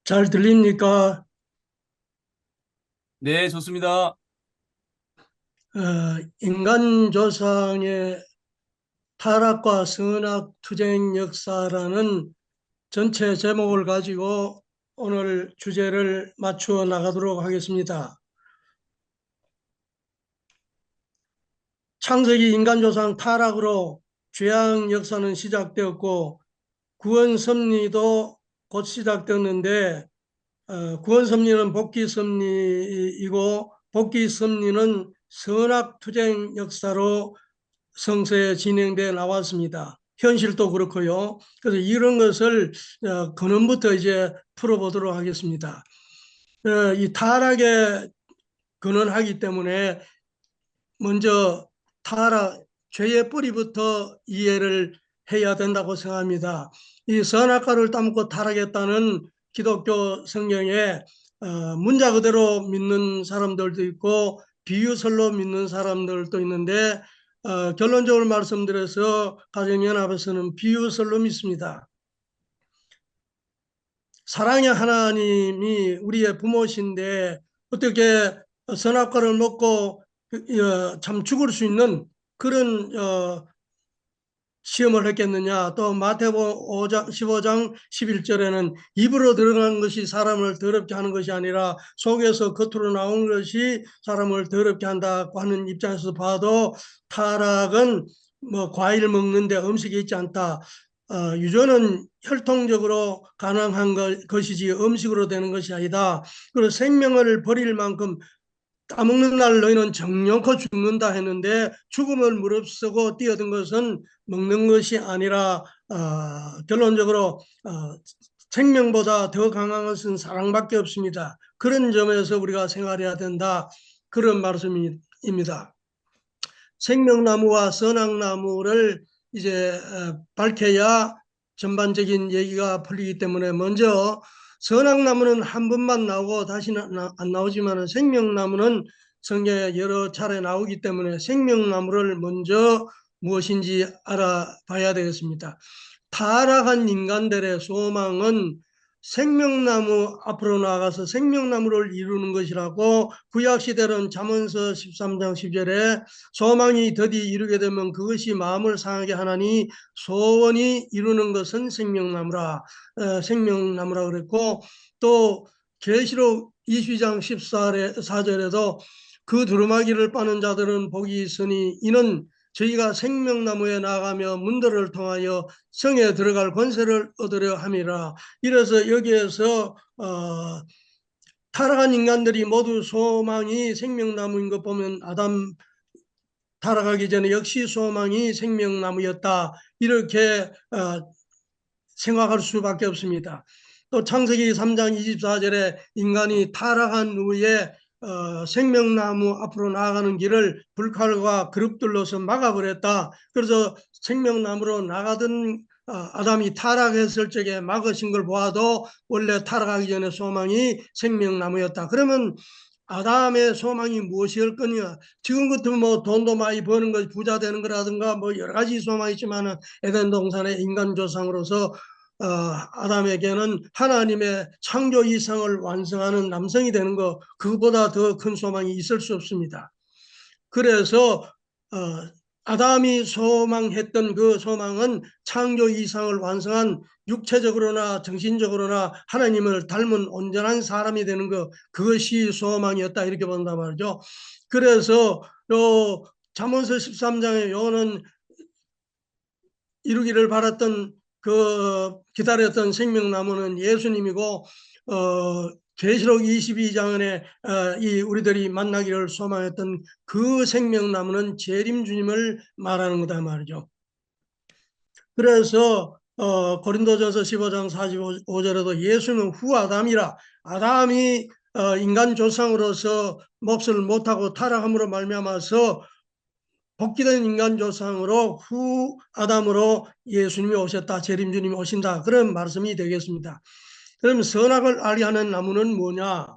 잘 들립니까? 네, 좋습니다. 인간 조상의 타락과 선악 투쟁 역사라는 전체 제목을 가지고 오늘 주제를 맞추어 나가도록 하겠습니다. 창세기 인간 조상 타락으로 죄악 역사는 시작되었고 구원 섭리도 곧 시작되었는데 구원 섭리는 복귀 섭리이고 복귀 섭리는 선악 투쟁 역사로 성서에 진행돼 나왔습니다. 현실도 그렇고요. 그래서 이런 것을 근원부터 이제 풀어보도록 하겠습니다. 이 타락에 근원하기 때문에 먼저 타락, 죄의 뿌리부터 이해를 해야 된다고 생각합니다. 이 선악과를 따먹고 타락했다는 기독교 성경에 문자 그대로 믿는 사람들도 있고 비유설로 믿는 사람들도 있는데 결론적으로 말씀드려서 가정연합에서는 비유설로 믿습니다. 사랑의 하나님이 우리의 부모신데 어떻게 선악과를 먹고 참 죽을 수 있는 그런 시험을 했겠느냐. 또 마태복음 5장, 15장 11절에는 입으로 들어간 것이 사람을 더럽게 하는 것이 아니라 속에서 겉으로 나온 것이 사람을 더럽게 한다고 하는 입장에서 봐도 타락은 뭐 과일 먹는데 음식이 있지 않다. 유전은 혈통적으로 가능한 것이지 음식으로 되는 것이 아니다. 그리고 생명을 버릴 만큼 따먹는 날 너희는 정령코 죽는다 했는데 죽음을 무릅쓰고 뛰어든 것은 먹는 것이 아니라 결론적으로 생명보다 더 강한 것은 사랑밖에 없습니다. 그런 점에서 우리가 생활해야 된다. 그런 말씀입니다. 생명나무와 선악나무를 이제 밝혀야 전반적인 얘기가 풀리기 때문에 먼저 선악나무는 한 번만 나오고 다시는 안 나오지만 생명나무는 성경에 여러 차례 나오기 때문에 생명나무를 먼저 무엇인지 알아봐야 되겠습니다. 타락한 인간들의 소망은 생명나무 앞으로 나가서 생명나무를 이루는 것이라고 구약시대는 잠언서 13장 10절에 소망이 더디 이루게 되면 그것이 마음을 상하게 하나니 소원이 이루는 것은 생명나무라 생명나무라 그랬고 또 계시록 20장 14절에도 그 두루마기를 빠는 자들은 복이 있으니 이는 저희가 생명나무에 나가며 문들을 통하여 성에 들어갈 권세를 얻으려 함이라. 이래서 여기에서 타락한 인간들이 모두 소망이 생명나무인 것 보면 아담 타락하기 전에 역시 소망이 생명나무였다. 이렇게 생각할 수밖에 없습니다. 또 창세기 3장 24절에 인간이 타락한 후에 생명나무 앞으로 나아가는 길을 불칼과 그룹들로서 막아버렸다. 그래서 생명나무로 나가던 아담이 타락했을 적에 막으신 걸 보아도 원래 타락하기 전에 소망이 생명나무였다. 그러면 아담의 소망이 무엇일 거냐? 지금 같은 뭐 돈도 많이 버는 것, 부자 되는 거라든가 뭐 여러 가지 소망이 있지만은 에덴 동산의 인간 조상으로서 아담에게는 하나님의 창조 이상을 완성하는 남성이 되는 것, 그보다 더 큰 소망이 있을 수 없습니다. 그래서 아담이 소망했던 그 소망은 창조 이상을 완성한 육체적으로나 정신적으로나 하나님을 닮은 온전한 사람이 되는 것, 그것이 소망이었다 이렇게 본단 말이죠. 그래서 요 잠언서 13장에 요는 이루기를 바랐던 그 기다렸던 생명나무는 예수님이고 계시록 22장에 이 우리들이 만나기를 소망했던 그 생명나무는 재림 주님을 말하는 거다 말이죠. 그래서 고린도전서 15장 45절에도 예수는 후 아담이라 아담이 인간 조상으로서 몫을 못하고 타락함으로 말미암아서 복귀된 인간 조상으로 후 아담으로 예수님이 오셨다. 재림주님이 오신다. 그런 말씀이 되겠습니다. 그럼 선악을 알게 하는 나무는 뭐냐?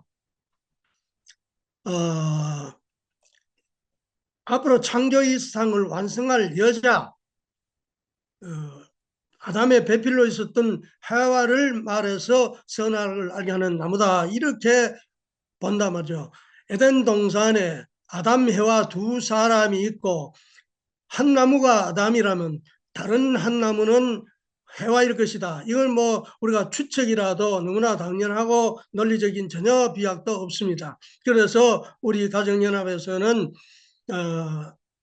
앞으로 창조의 상을 완성할 여자, 어, 아담의 배필로 있었던 하와를 말해서 선악을 알게 하는 나무다, 이렇게 본단 말이죠. 에덴 동산에 아담, 해와 두 사람이 있고 한 나무가 아담이라면 다른 한 나무는 해와일 것이다. 이걸 뭐 우리가 추측이라도 너무나 당연하고 논리적인 전혀 비약도 없습니다. 그래서 우리 가정연합에서는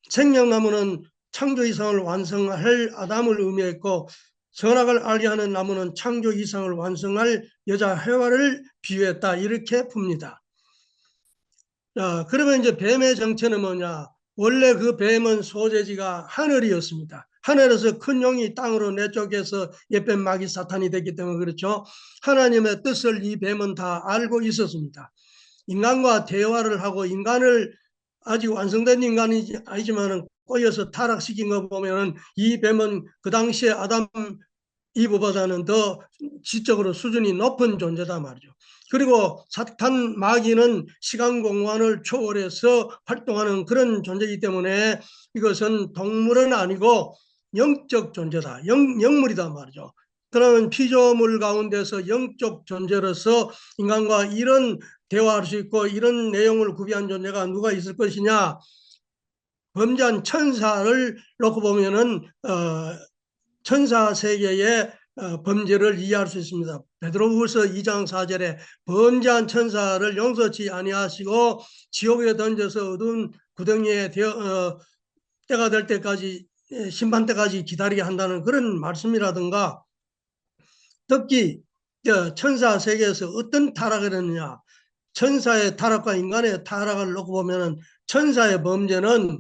생명나무는 창조 이상을 완성할 아담을 의미했고, 선악을 알게 하는 나무는 창조 이상을 완성할 여자 해와를 비유했다, 이렇게 봅니다. 그러면 이제 뱀의 정체는 뭐냐? 원래 그 뱀은 소재지가 하늘이었습니다. 하늘에서 큰 용이 땅으로 내쫓겨서 옛뱀 마귀 사탄이 됐기 때문에 그렇죠. 하나님의 뜻을 이 뱀은 다 알고 있었습니다. 인간과 대화를 하고, 인간을 아직 완성된 인간이 아니지만 꼬여서 타락시킨 거 보면은 이 뱀은 그 당시에 아담 이브보다는 더 지적으로 수준이 높은 존재다 말이죠. 그리고 사탄 마귀는 시간 공간을 초월해서 활동하는 그런 존재이기 때문에 이것은 동물은 아니고 영적 존재다, 영물이다 말이죠. 그러면 피조물 가운데서 영적 존재로서 인간과 이런 대화할 수 있고 이런 내용을 구비한 존재가 누가 있을 것이냐? 범죄한 천사를 놓고 보면은 천사 세계의 범죄를 이해할 수 있습니다. 베드로후서 2장 4절에 범죄한 천사를 용서치 아니하시고 지옥에 던져서 어두운 구덩이에 때가 될 때까지, 심판 때까지 기다리게 한다는 그런 말씀이라든가, 특히 천사 세계에서 어떤 타락을 했느냐? 천사의 타락과 인간의 타락을 놓고 보면은 천사의 범죄는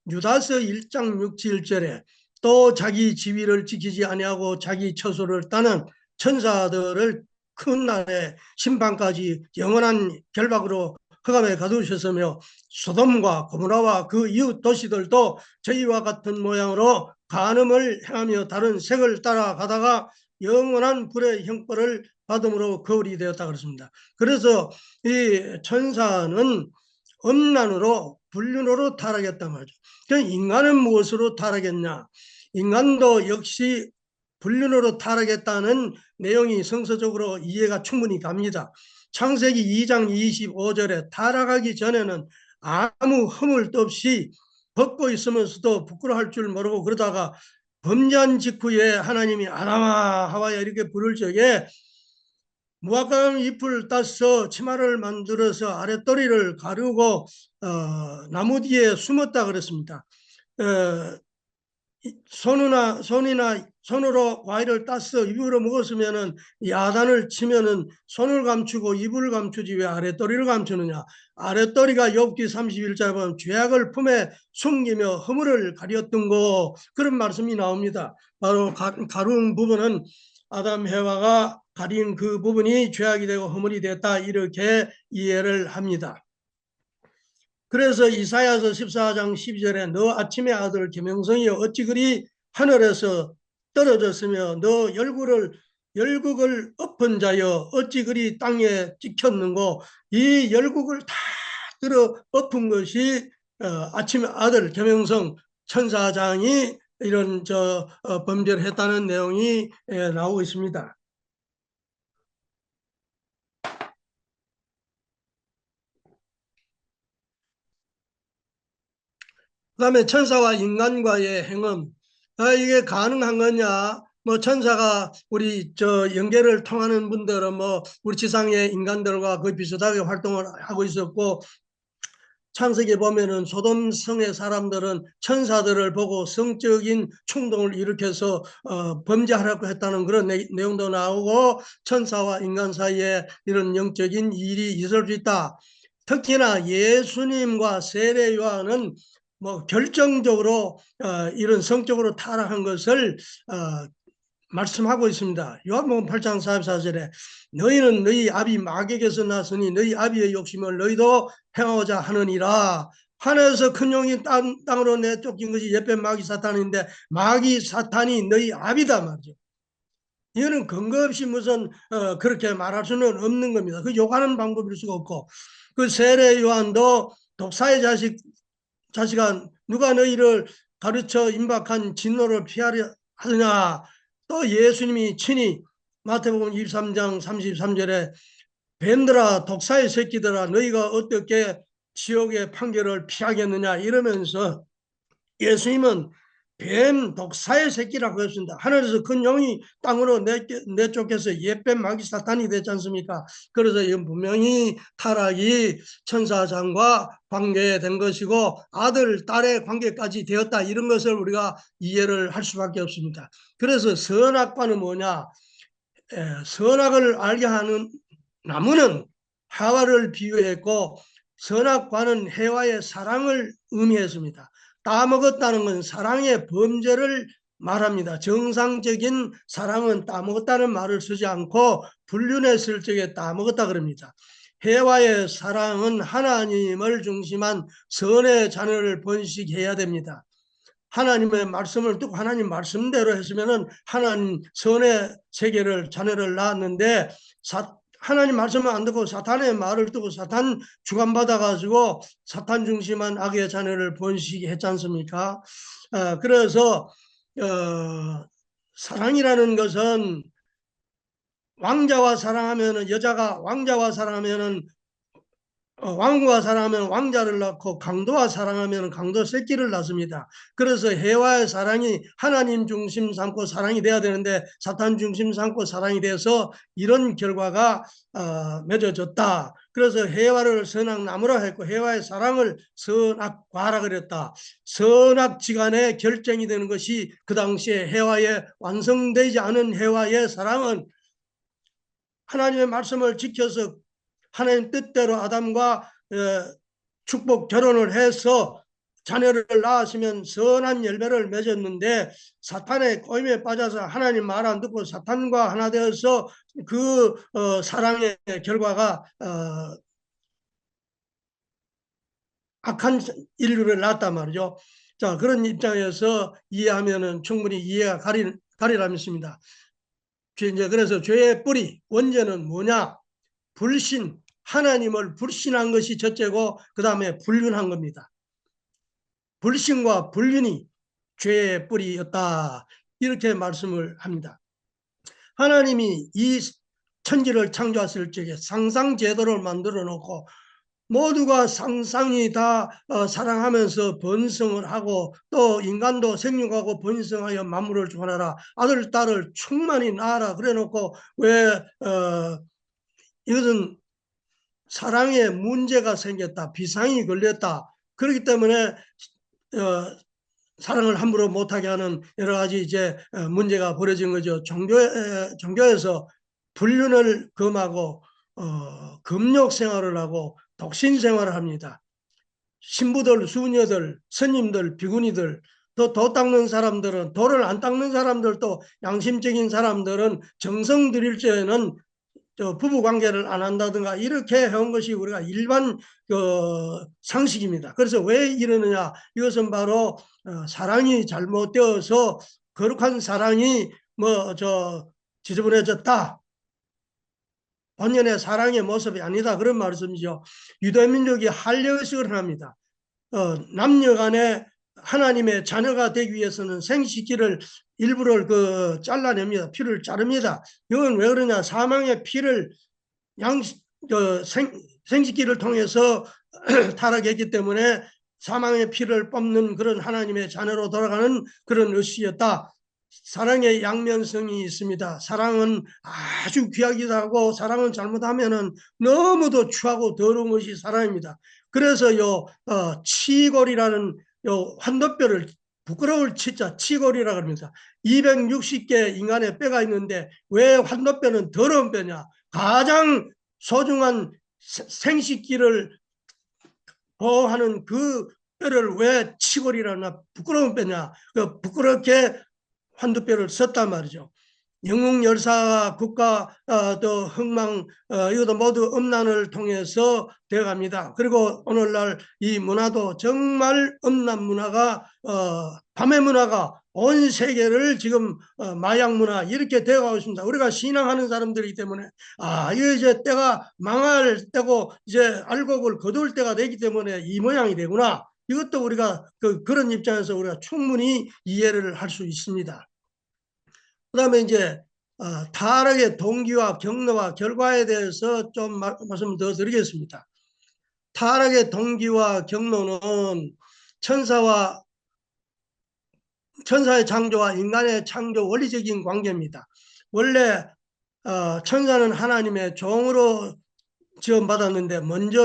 유다서 1장 6, 7절에 또 자기 지위를 지키지 아니하고 자기 처소를 따는 천사들을 큰 날에 심판까지 영원한 결박으로 흑암에 가두셨으며, 소돔과 고모라와 그 이웃 도시들도 저희와 같은 모양으로 간음을 행하며 다른 색을 따라가다가 영원한 불의 형벌을 받음으로 거울이 되었다 그랬습니다. 그래서 이 천사는 음란으로 불륜으로 타락했단 말이죠. 그럼 인간은 무엇으로 타락했냐? 인간도 역시 불륜으로 타락했다는 내용이 성서적으로 이해가 충분히 갑니다. 창세기 2장 25절에 타락하기 전에는 아무 허물도 없이 벗고 있으면서도 부끄러워할 줄 모르고 그러다가 범죄한 직후에 하나님이 아담아 하와야 이렇게 부를 적에 무화과 잎을 따서 치마를 만들어서 아랫도리를 가르고 나무 뒤에 숨었다 그랬습니다. 손으로 과일을 따서 입으로 먹었으면은 야단을 치면은 손을 감추고 입을 감추지 왜 아랫도리를 감추느냐? 아랫도리가 욥기 31장에 보면 죄악을 품에 숨기며 허물을 가렸던 거, 그런 말씀이 나옵니다. 바로 가른 부분은 아담 해와가 가린 그 부분이 죄악이 되고 허물이 됐다, 이렇게 이해를 합니다. 그래서 이사야서 14장 12절에 너 아침의 아들 계명성이여 어찌 그리 하늘에서 떨어졌으며 너 열국을 엎은 자여 어찌 그리 땅에 찍혔는고, 이 열국을 다 들어 엎은 것이 아침의 아들 계명성 천사장이 이런 범죄를 했다는 내용이 나오고 있습니다. 그 다음에 천사와 인간과의 행음, 이게 가능한 거냐? 뭐 천사가 우리 영계를 통하는 분들은 뭐 우리 지상의 인간들과 거의 비슷하게 활동을 하고 있었고, 창세기에 보면은 소돔 성의 사람들은 천사들을 보고 성적인 충동을 일으켜서 범죄하려고 했다는 그런 내용도 나오고, 천사와 인간 사이에 이런 영적인 일이 있을 수 있다. 특히나 예수님과 세례 요한은 뭐 결정적으로 이런 성적으로 타락한 것을 말씀하고 있습니다. 요한복음 8장 44절에 너희는 너희 아비 마귀에게서 났으니 너희 아비의 욕심을 너희도 행하고자 하느니라. 하늘에서 큰 용이 땅으로 내쫓긴 것이 옛뱀 마귀 사탄인데 마귀 사탄이 너희 아비다 말이죠. 이거는 근거 없이 무슨 그렇게 말할 수는 없는 겁니다. 그 욕하는 방법일 수가 없고, 그 세례 요한도 독사의 자식아 누가 너희를 가르쳐 임박한 진노를 피하려 하느냐? 또 예수님이 친히 마태복음 23장 33절에 뱀들아 독사의 새끼들아 너희가 어떻게 지옥의 판결을 피하겠느냐 이러면서 예수님은 뱀 독사의 새끼라고 했습니다. 하늘에서 큰 영이 땅으로 내쫓겨서 옛뱀 마귀 사탄이 됐지 않습니까? 그래서 이건 분명히 타락이 천사장과 관계된 것이고 아들, 딸의 관계까지 되었다. 이런 것을 우리가 이해를 할 수밖에 없습니다. 그래서 선악과는 뭐냐? 선악을 알게 하는 나무는 하와를 비유했고 선악과는 해와의 사랑을 의미했습니다. 따먹었다는 건 사랑의 범죄를 말합니다. 정상적인 사랑은 따먹었다는 말을 쓰지 않고 불륜했을 적에 따먹었다 그럽니다. 해와의 사랑은 하나님을 중심한 선의 자녀를 번식해야 됩니다. 하나님의 말씀을 듣고 하나님 말씀대로 했으면은 하나님 선의 세계를 자녀를 낳았는데 하나님 말씀을 안 듣고 사탄의 말을 듣고 사탄 주관받아 가지고 사탄 중심한 악의 자녀를 번식했지 않습니까? 그래서 사랑이라는 것은 왕자와 사랑하면은 여자가 왕자와 사랑하면은 왕과 사랑하면 왕자를 낳고 강도와 사랑하면 강도 새끼를 낳습니다. 그래서 해와의 사랑이 하나님 중심 삼고 사랑이 돼야 되는데 사탄 중심 삼고 사랑이 돼서 이런 결과가 맺어졌다. 그래서 해와를 선악나무라 했고 해와의 사랑을 선악과라 그랬다. 선악지간의 결정이 되는 것이 그 당시에 해와의 완성되지 않은 해와의 사랑은 하나님의 말씀을 지켜서 하나님 뜻대로 아담과 축복 결혼을 해서 자녀를 낳았으면 선한 열매를 맺었는데 사탄의 꼬임에 빠져서 하나님 말 안 듣고 사탄과 하나 되어서 그 사랑의 결과가 악한 인류를 낳았단 말이죠. 자, 그런 입장에서 이해하면은 충분히 이해가 가리라 믿습니다. 이제 그래서 죄의 뿌리 원죄는 뭐냐? 불신, 하나님을 불신한 것이 첫째고 그 다음에 불륜한 겁니다. 불신과 불륜이 죄의 뿌리였다. 이렇게 말씀을 합니다. 하나님이 이 천지를 창조했을 적에 상상제도를 만들어 놓고 모두가 상상이 다 사랑하면서 번성을 하고 또 인간도 생육하고 번성하여 만물을 주관하라. 아들, 딸을 충만히 낳아라. 그래 놓고 왜 이것은 사랑에 문제가 생겼다. 비상이 걸렸다. 그렇기 때문에 사랑을 함부로 못하게 하는 여러 가지 이제 문제가 벌어진 거죠. 종교에서 불륜을 금하고 금욕 생활을 하고 독신 생활을 합니다. 신부들, 수녀들, 스님들, 비구니들, 또 도 닦는 사람들은, 도를 안 닦는 사람들도 양심적인 사람들은 정성 들일 때에는 부부 관계를 안 한다든가 이렇게 해온 것이 우리가 일반 상식입니다. 그래서 왜 이러느냐? 이것은 바로 사랑이 잘못되어서 거룩한 사랑이 지저분해졌다. 본연의 사랑의 모습이 아니다. 그런 말씀이죠. 유대민족이 한례의식을 합니다. 남녀 간에 하나님의 자녀가 되기 위해서는 생식기를 일부를 잘라냅니다. 피를 자릅니다. 이건 왜 그러냐? 사망의 피를 생식기를 통해서 타락했기 때문에 사망의 피를 뽑는 그런 하나님의 자녀로 돌아가는 그런 의식이었다. 사랑의 양면성이 있습니다. 사랑은 아주 귀하기도 하고 사랑은 잘못하면은 너무도 추하고 더러운 것이 사랑입니다. 그래서 치골이라는 환도뼈를 부끄러울 치자 치골이라고 합니다. 260개 인간의 뼈가 있는데 왜 환도뼈는 더러운 뼈냐? 가장 소중한 생식기를 보호하는 그 뼈를 왜 치골이라나 부끄러운 뼈냐? 부끄럽게 환두뼈를 썼단 말이죠. 영웅 열사 국가 또 흥망 이것도 모두 음란을 통해서 되어갑니다. 그리고 오늘날 이 문화도 정말 음란 문화가 밤의 문화가 온 세계를 지금 마약 문화 이렇게 되어가고 있습니다. 우리가 신앙하는 사람들이기 때문에 이거 이제 때가 망할 때고 이제 알곡을 거둘 때가 되기 때문에 이 모양이 되구나. 이것도 우리가 그런 입장에서 우리가 충분히 이해를 할 수 있습니다. 그다음에 이제 타락의 동기와 경로와 결과에 대해서 좀 말씀 더 드리겠습니다. 타락의 동기와 경로는 천사의 창조와 인간의 창조 원리적인 관계입니다. 원래 천사는 하나님의 종으로 지원받았는데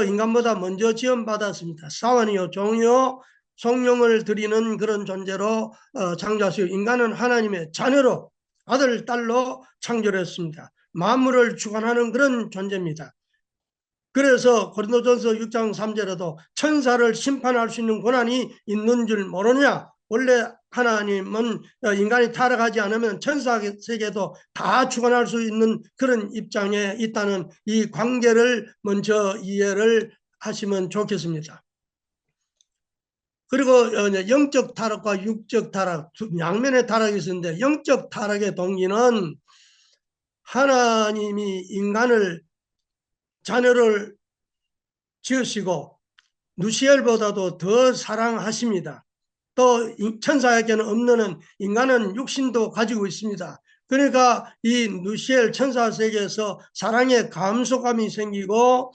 인간보다 먼저 지원받았습니다. 사원이요 종이요 성령을 드리는 그런 존재로 창조하시고, 인간은 하나님의 자녀로, 아들 딸로 창조했습니다. 만물을 주관하는 그런 존재입니다. 그래서 고린도전서 6장 3절에도 천사를 심판할 수 있는 권한이 있는 줄 모르냐. 원래 하나님은 인간이 타락하지 않으면 천사 세계도 다 주관할 수 있는 그런 입장에 있다는 이 관계를 먼저 이해를 하시면 좋겠습니다. 그리고 영적 타락과 육적 타락, 양면의 타락이 있었는데, 영적 타락의 동기는 하나님이 인간을, 자녀를 지으시고 누시엘보다도 더 사랑하십니다. 또 천사에게는 없는, 인간은 육신도 가지고 있습니다. 그러니까 이 누시엘 천사 세계에서 사랑의 감소감이 생기고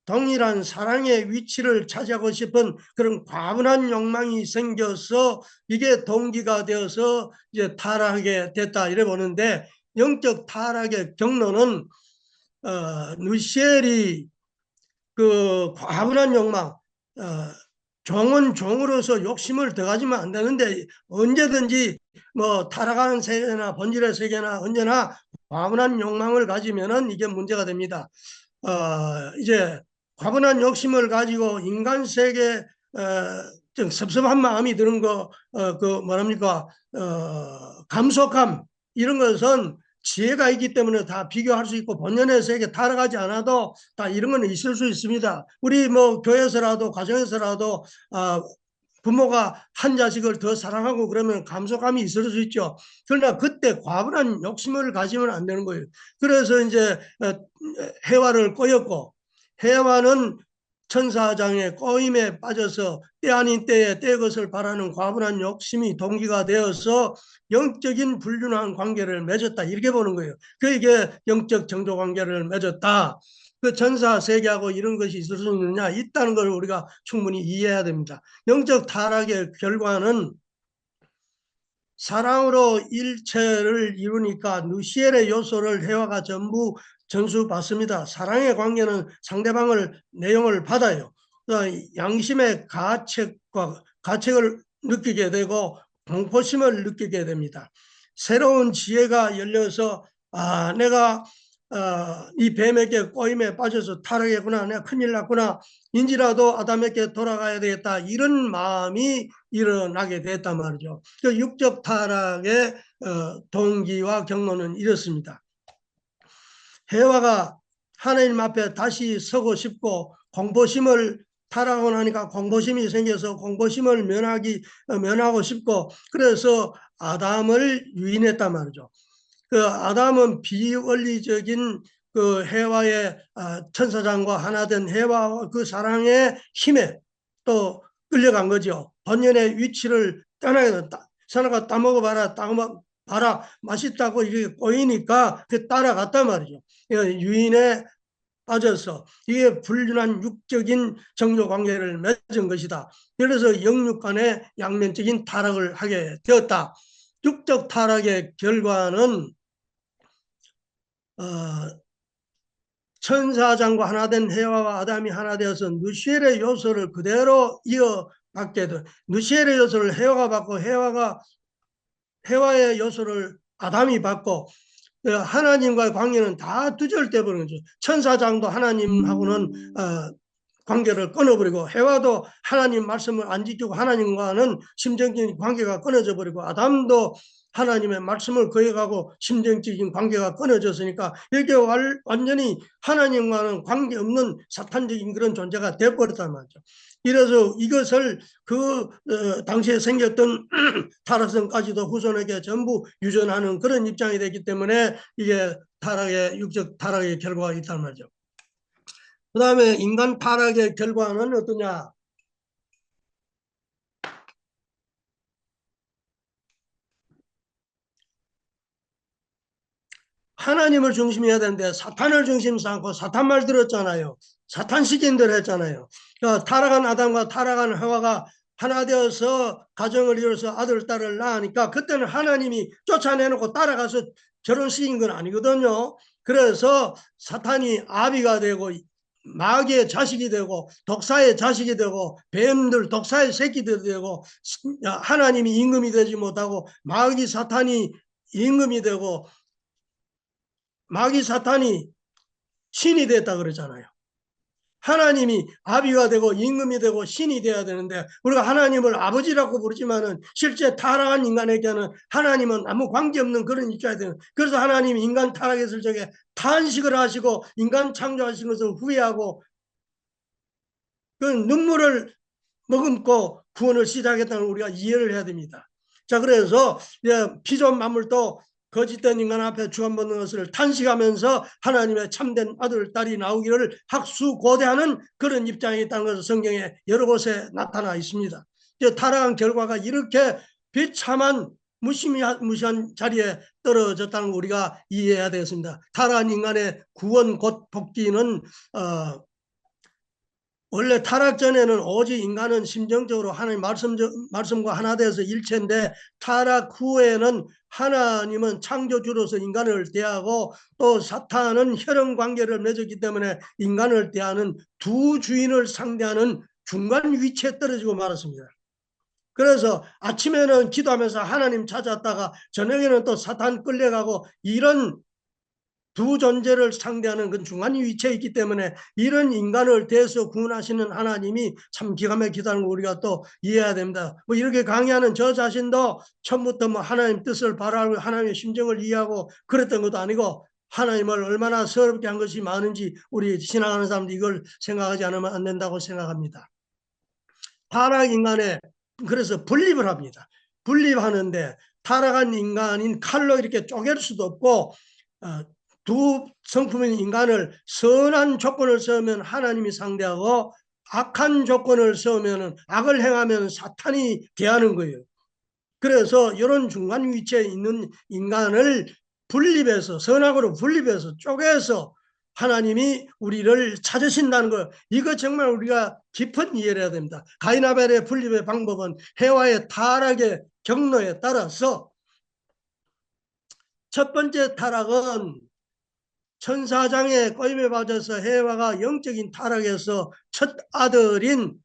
동일한 사랑의 위치를 차지하고 싶은 그런 과분한 욕망이 생겨서 이게 동기가 되어서 이제 타락하게 됐다, 이래 보는데, 영적 타락의 경로는 누시엘이 그 과분한 욕망, 종은 종으로서 욕심을 더 가지면 안 되는데, 언제든지 뭐 타락하는 세계나 본질의 세계나 언제나 과분한 욕망을 가지면은 이게 문제가 됩니다. 이제 과분한 욕심을 가지고 인간 세계 좀 섭섭한 마음이 드는 거, 그 뭐랍니까, 감속함, 이런 것은 지혜가 있기 때문에 다 비교할 수 있고, 본연의 세계 타락하지 않아도 다 이런 건 있을 수 있습니다. 우리 뭐 교회에서라도 가정에서라도 부모가 한 자식을 더 사랑하고 그러면 감속감이 있을 수 있죠. 그러나 그때 과분한 욕심을 가지면 안 되는 거예요. 그래서 이제 해와를 꼬였고, 해와는 천사장의 꼬임에 빠져서 때 아닌 때에 때 것을 바라는 과분한 욕심이 동기가 되어서 영적인 불륜한 관계를 맺었다, 이렇게 보는 거예요. 그게 영적 정조 관계를 맺었다. 그 천사 세계하고 이런 것이 있을 수 있느냐? 있다는 걸 우리가 충분히 이해해야 됩니다. 영적 타락의 결과는 사랑으로 일체를 이루니까 누시엘의 요소를 해와가 전부 전수받습니다. 사랑의 관계는 상대방을, 내용을 받아요. 양심의 가책을 느끼게 되고 공포심을 느끼게 됩니다. 새로운 지혜가 열려서 내가 이 뱀에게 꼬임에 빠져서 타락했구나, 내가 큰일 났구나, 인지라도 아담에게 돌아가야 되겠다, 이런 마음이 일어나게 됐단 말이죠. 그 육적 타락의 동기와 경로는 이렇습니다. 해와가 하나님 앞에 다시 서고 싶고, 공포심을, 타락하고 나니까 공포심이 생겨서 공포심을 면하고 싶고, 그래서 아담을 유인했단 말이죠. 그 아담은 비원리적인 그 해와의 천사장과 하나 된 해와와 그 사랑의 힘에 또 끌려간 거죠. 본연의 위치를 떠나겠다. 선아가 따먹어봐라, 따먹어봐라, 맛있다고 이렇게 꼬이니까 그 따라갔단 말이죠. 유인에 빠져서 이게 불륜한 육적인 정조 관계를 맺은 것이다. 그래서 영육 간의 양면적인 타락을 하게 되었다. 육적 타락의 결과는 천사장과 하나 된 해와와 아담이 하나 되어서 누시엘의 요소를 그대로 이어받게 돼. 누시엘의 요소를 해와가 받고, 해와의 요소를 아담이 받고, 하나님과의 관계는 다 두절돼 버린 거죠. 천사장도 하나님하고는 관계를 끊어버리고, 해와도 하나님 말씀을 안 지키고 하나님과는 심정적인 관계가 끊어져 버리고, 아담도 하나님의 말씀을 거역하고 심정적인 관계가 끊어졌으니까 이게 완전히 하나님과는 관계없는 사탄적인 그런 존재가 되어버렸단 말이죠. 이래서 이것을 그 당시에 생겼던 타락성까지도 후손에게 전부 유전하는 그런 입장이 되기 때문에 이게 육적 타락의 결과가 있단 말이죠. 그 다음에 인간 타락의 결과는 어떠냐? 하나님을 중심해야 되는데 사탄을 중심 삼고 사탄 말 들었잖아요. 사탄 시킨 대로 했잖아요. 그러니까 타락한 아담과 타락한 하와가 하나 되어서 가정을 이루어서 아들, 딸을 낳으니까 그때는 하나님이 쫓아내놓고 따라가서 결혼시킨 건 아니거든요. 그래서 사탄이 아비가 되고 마귀의 자식이 되고 독사의 자식이 되고 뱀들 독사의 새끼들이 되고 하나님이 임금이 되지 못하고 마귀 사탄이 임금이 되고 마귀 사탄이 신이 됐다 그러잖아요. 하나님이 아비가 되고 임금이 되고 신이 되어야 되는데 우리가 하나님을 아버지라고 부르지만은 실제 타락한 인간에게는 하나님은 아무 관계없는 그런 입장이 되는. 그래서 하나님이 인간 타락했을 적에 탄식을 하시고 인간 창조하신 것을 후회하고 그 눈물을 머금고 구원을 시작했다는 걸 우리가 이해를 해야 됩니다. 자, 그래서 피조한 만물도 거짓된 인간 앞에 주관받는 것을 탄식하면서 하나님의 참된 아들, 딸이 나오기를 학수고대하는 그런 입장이 있다는 것을 성경에 여러 곳에 나타나 있습니다. 타락한 결과가 이렇게 비참한 무시한 자리에 떨어졌다는 걸 우리가 이해해야 되겠습니다. 타락한 인간의 구원 곧 복귀는 원래 타락 전에는 오직 인간은 심정적으로 하나님 말씀과 하나 되어서 일체인데 타락 후에는 하나님은 창조주로서 인간을 대하고 또 사탄은 혈연 관계를 맺었기 때문에 인간을 대하는 두 주인을 상대하는 중간 위치에 떨어지고 말았습니다. 그래서 아침에는 기도하면서 하나님 찾았다가 저녁에는 또 사탄 끌려가고 이런 두 존재를 상대하는 그 중간 위치에 있기 때문에 이런 인간을 대해서 구원하시는 하나님이 참 기가 막히다는 걸 우리가 또 이해해야 됩니다. 뭐 이렇게 강의하는 저 자신도 처음부터 뭐 하나님 뜻을 바라고 하나님의 심정을 이해하고 그랬던 것도 아니고 하나님을 얼마나 서럽게 한 것이 많은지 우리 신앙하는 사람들이 이걸 생각하지 않으면 안 된다고 생각합니다. 타락 인간에 그래서 분립을 합니다. 분립하는데 타락한 인간인 칼로 이렇게 쪼갤 수도 없고 두 성품인 인간을 선한 조건을 세우면 하나님이 상대하고 악한 조건을 세우면 악을 행하면 사탄이 대하는 거예요. 그래서 이런 중간 위치에 있는 인간을 분립해서 선악으로 분립해서 쪼개서 하나님이 우리를 찾으신다는 거 이거 정말 우리가 깊은 이해를 해야 됩니다. 가인 아벨의 분립의 방법은 해와의 타락의 경로에 따라서 첫 번째 타락은 천사장의 꼬임에 빠져서 해와가 영적인 타락에서 첫 아들인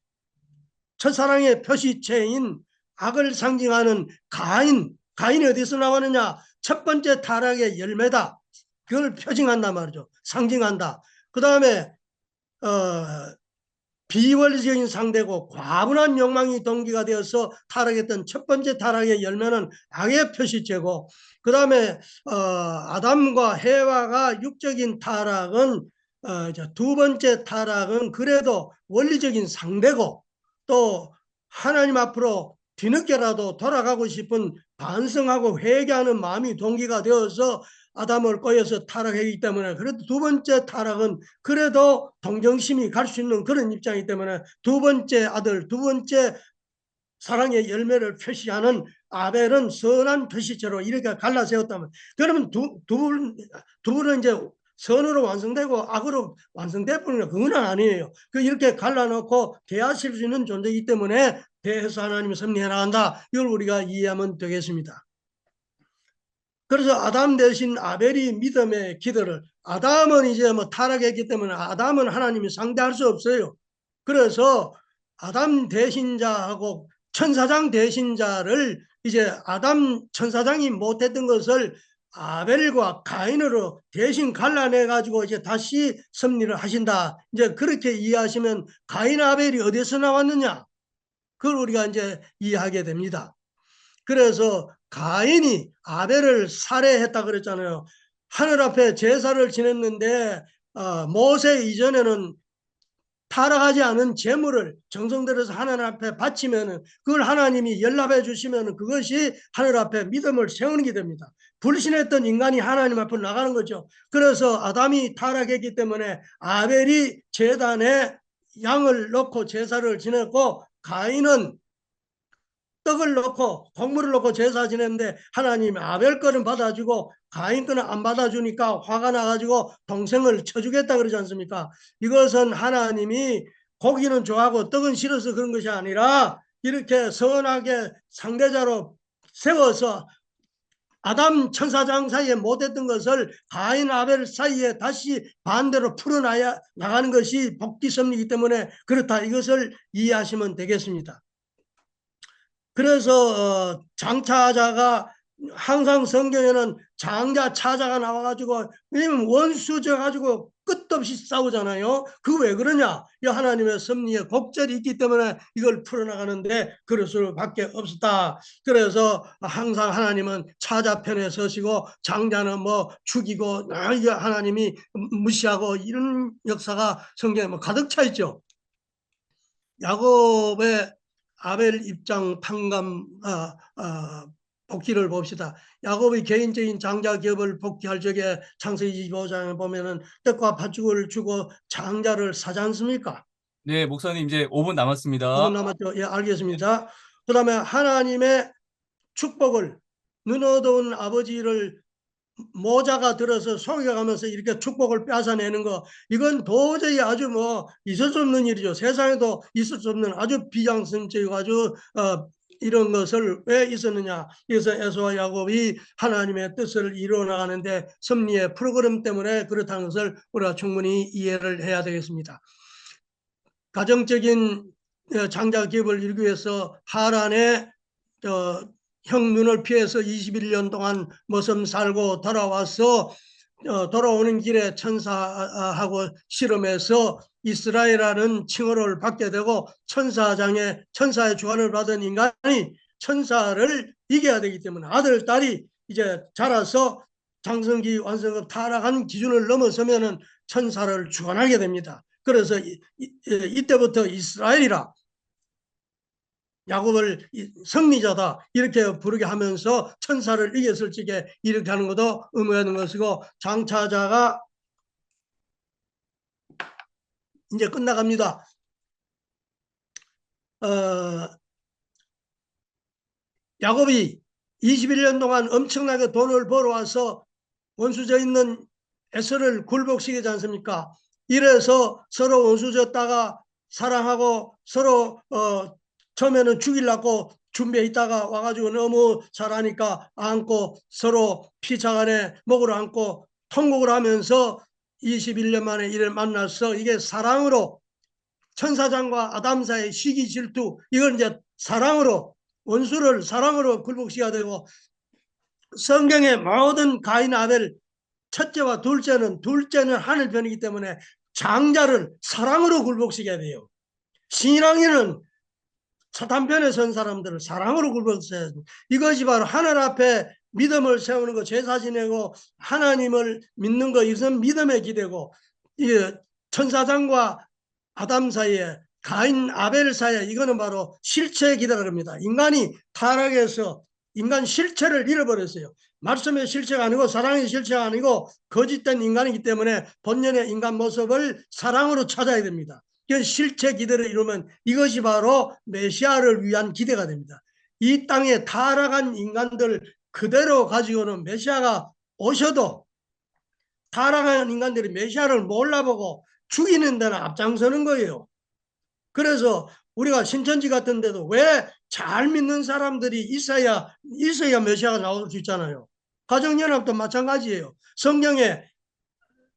첫사랑의 표시체인 악을 상징하는 가인이 어디서 나왔느냐? 첫 번째 타락의 열매다. 그걸 표징한단 말이죠. 상징한다. 그 다음에 비원리적인 상대고 과분한 욕망이 동기가 되어서 타락했던 첫 번째 타락의 열매는 악의 표시체고 그 다음에 아담과 해와가 육적인 타락은 두 번째 타락은 그래도 원리적인 상대고 또 하나님 앞으로 뒤늦게라도 돌아가고 싶은 반성하고 회개하는 마음이 동기가 되어서 아담을 꼬여서 타락했기 때문에 그래도 두 번째 타락은 그래도 동정심이 갈 수 있는 그런 입장이기 때문에 두 번째 아들, 두 번째 사랑의 열매를 표시하는 아벨은 선한 표시체로 이렇게 갈라세웠다면 그러면 두 분은 이제 선으로 완성되고 악으로 완성되는 그건 아니에요. 그 이렇게 갈라놓고 대하실 수 있는 존재이기 때문에 대해서 하나님이 섭리해 나간다. 이걸 우리가 이해하면 되겠습니다. 그래서 아담 대신 아벨이 믿음의 기도를 아담은 이제 뭐 타락했기 때문에 아담은 하나님이 상대할 수 없어요. 그래서 아담 대신자하고 천사장 대신자를 이제 아담 천사장이 못했던 것을 아벨과 가인으로 대신 갈라내 가지고 이제 다시 섭리를 하신다. 이제 그렇게 이해하시면 가인 아벨이 어디서 나왔느냐? 그걸 우리가 이제 이해하게 됩니다. 그래서 가인이 아벨을 살해했다 그랬잖아요. 하늘 앞에 제사를 지냈는데 모세 이전에는 타락하지 않은 제물을 정성들여서 하나님 앞에 바치면 그걸 하나님이 연락해 주시면 그것이 하늘 앞에 믿음을 세우는 게 됩니다. 불신했던 인간이 하나님 앞으로 나가는 거죠. 그래서 아담이 타락했기 때문에 아벨이 제단에 양을 넣고 제사를 지냈고 가인은 떡을 넣고 곡물을 넣고 제사 지냈는데 하나님이 아벨 거는 받아주고 가인 거는 안 받아주니까 화가 나가지고 동생을 쳐주겠다 그러지 않습니까? 이것은 하나님이 고기는 좋아하고 떡은 싫어서 그런 것이 아니라 이렇게 선하게 상대자로 세워서 아담 천사장 사이에 못했던 것을 가인 아벨 사이에 다시 반대로 풀어나야 나가는 것이 복귀 섭리이기 때문에 그렇다, 이것을 이해하시면 되겠습니다. 그래서 장차자가 항상 성경에는 장자 차자가 나와가지고, 왜냐면 원수져 가지고 끝도 없이 싸우잖아요. 그 왜 그러냐? 이 하나님의 섭리에 곡절이 있기 때문에 이걸 풀어나가는데 그럴 수밖에 없었다. 그래서 항상 하나님은 차자 편에 서시고 장자는 뭐 죽이고 하나님이 무시하고 이런 역사가 성경에 뭐 가득 차 있죠. 야곱의 아벨 입장 탕감 복귀를 봅시다. 야곱의 개인적인 장자 기업을 복귀할 적에 창세기 25장에 보면은 떡과 팥죽을 주고 장자를 사지 않습니까? 네, 목사님 이제 5분 5분 남았습니다. 남았죠. 예, 알겠습니다. 그 다음에 하나님의 축복을, 눈 어두운 아버지를 모자가 들어서 속여가면서 이렇게 축복을 뺏어내는 거, 이건 도저히 아주 뭐 있을 수 없는 일이죠. 세상에도 있을 수 없는 아주 비양심적이고 아주 이런 것을 왜 있었느냐. 그래서 에서와 야곱이 하나님의 뜻을 이루어 나가는데 섭리의 프로그램 때문에 그렇다는 것을 우리가 충분히 이해를 해야 되겠습니다. 가정적인 장자 기업을 이루기 위해서 하란의 형 눈을 피해서 21년 동안 머슴 살고 돌아와서 돌아오는 길에 천사하고 실험해서 이스라엘이라는 칭호를 받게 되고 천사의 주관을 받은 인간이 천사를 이겨야 되기 때문에 아들, 딸이 이제 자라서 장성기 완성급 타락한 기준을 넘어서면은 천사를 주관하게 됩니다. 그래서 이때부터 이스라엘이라, 야곱을 승리자다 이렇게 부르게 하면서 천사를 이겼을 적에 이렇게 하는 것도 의미하는 것이고, 장차자가 이제 끝나갑니다. 야곱이 21년 동안 엄청나게 돈을 벌어와서 원수져 있는 에서를 굴복시키지 않습니까? 이래서 서로 원수졌다가 사랑하고 서로 처음에는 죽이려고 준비해 있다가 와가지고 너무 잘하니까 안고 서로 피차간에 목을 안고 통곡을 하면서 21년 만에 이를 만나서 이게 사랑으로, 천사장과 아담 사이의 시기 질투, 이걸 이제 사랑으로, 원수를 사랑으로 굴복시켜야 되고, 성경의 모든 가인 아벨 첫째와 둘째는 하늘 편이기 때문에 장자를 사랑으로 굴복시켜야 돼요. 신앙에는 사탄 편에 선 사람들을 사랑으로 굴복시켜야 돼요. 이것이 바로 하늘 앞에 믿음을 세우는 거, 제사 지내고 하나님을 믿는 거, 이것은 믿음의 기대고, 천사장과 아담 사이에, 가인 아벨 사이에, 이거는 바로 실체의 기대라 합니다. 인간이 타락해서 인간 실체를 잃어버렸어요. 말씀의 실체가 아니고 사랑의 실체가 아니고 거짓된 인간이기 때문에 본연의 인간 모습을 사랑으로 찾아야 됩니다. 그 실체 기대를 이루면 이것이 바로 메시아를 위한 기대가 됩니다. 이 땅에 타락한 인간들 그대로 가지고는 메시아가 오셔도 타락한 인간들이 메시아를 몰라보고 죽이는 데는 앞장서는 거예요. 그래서 우리가 신천지 같은 데도 왜 잘 믿는 사람들이 있어야 메시아가 나올 수 있잖아요. 가정연합도 마찬가지예요. 성경에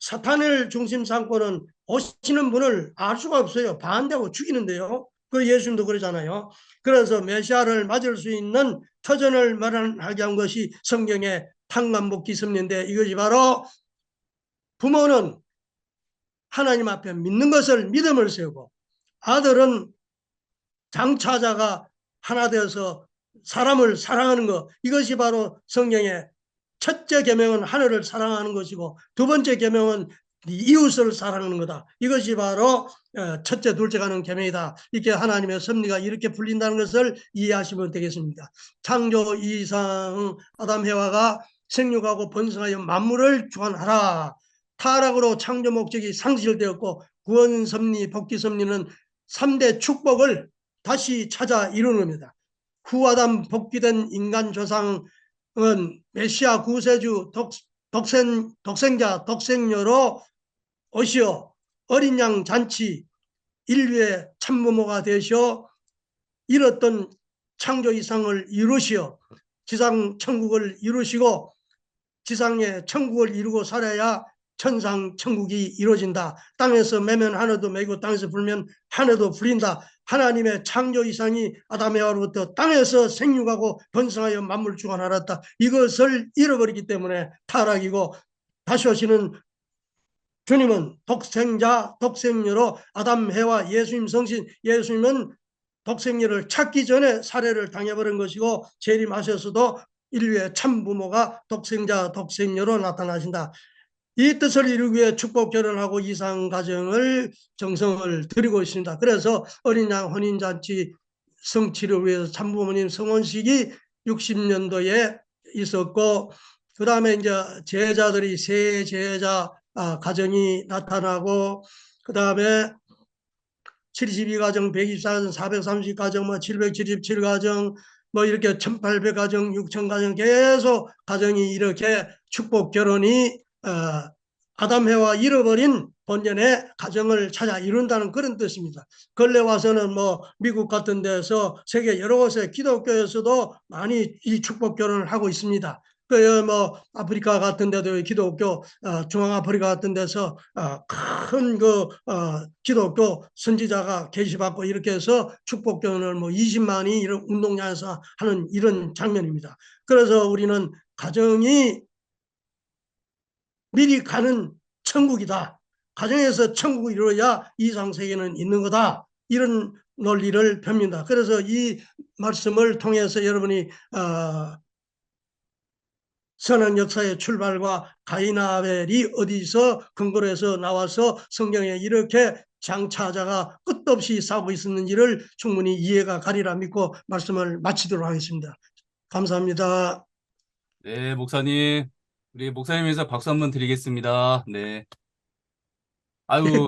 사탄을 중심 삼고는 오시는 분을 알 수가 없어요. 반대하고 죽이는데요. 그 예수님도 그러잖아요. 그래서 메시아를 맞을 수 있는 터전을 마련하게 한 것이 성경의 탕감복귀 섭리인데, 이것이 바로 부모는 하나님 앞에 믿는 것을 믿음을 세우고, 아들은 장차자가 하나 되어서 사람을 사랑하는 것, 이것이 바로 성경의 첫째 계명은 하늘을 사랑하는 것이고 두 번째 계명은 이웃을 사랑하는 거다. 이것이 바로 첫째 둘째가 하는 계명이다. 이렇게 하나님의 섭리가 이렇게 풀린다는 것을 이해하시면 되겠습니다. 창조 이상 아담 해와가 생육하고 번성하여 만물을 주관하라. 타락으로 창조 목적이 상실되었고 구원 섭리, 복귀 섭리는 3대 축복을 다시 찾아 이루는 겁니다. 후아담 복귀된 인간 조상은 메시아 구세주 독생자 독생녀로 오시어 어린 양 잔치 인류의 참부모가 되시어 잃었던 창조 이상을 이루시어 지상 천국을 이루시고 지상에 천국을 이루고 살아야 천상 천국이 이루어진다. 땅에서 매면 하늘도 매고 땅에서 불면 하늘도 불린다. 하나님의 창조 이상이 아담 에와로부터 땅에서 생육하고 번성하여 만물 주관하였다. 이것을 잃어버리기 때문에 타락이고 다시 오시는 주님은 독생자 독생녀로 아담 해와 예수님 성신, 예수님은 독생녀를 찾기 전에 살해를 당해버린 것이고 재림하셔서도 인류의 참부모가 독생자 독생녀로 나타나신다. 이 뜻을 이루기 위해 축복 결혼하고 이상 가정을 정성을 들이고 있습니다. 그래서 어린 양 혼인잔치 성취를 위해서 참부모님 성혼식이 60년도에 있었고, 그 다음에 이제 제자들이 세 제자 가정이 나타나고, 그 다음에 72가정, 124가정, 430가정, 뭐 777가정, 뭐 이렇게 1800가정, 6000가정 계속 가정이 이렇게 축복 결혼이 아담해와 잃어버린 본연의 가정을 찾아 이룬다는 그런 뜻입니다. 근래 와서는 뭐 미국 같은 데서 세계 여러 곳에 기독교에서도 많이 이 축복 결혼을 하고 있습니다. 그 뭐 아프리카 같은 데도 기독교, 중앙아프리카 같은 데서 큰 그 기독교 선지자가 계시받고 이렇게 해서 축복 결혼을 뭐 20만이 이런 운동장에서 하는 이런 장면입니다. 그래서 우리는 가정이 미리 가는 천국이다. 가정에서 천국을 이루어야 이상세계는 있는 거다. 이런 논리를 펴니다. 그래서 이 말씀을 통해서 여러분이 선한 역사의 출발과 가인 아벨이 어디서 근거로 해서 나와서 성경에 이렇게 장차자가 끝도 없이 싸우고 있었는지를 충분히 이해가 가리라 믿고 말씀을 마치도록 하겠습니다. 감사합니다. 네, 목사님. 우리 목사님에서 박수 한번 드리겠습니다. 네. 아유,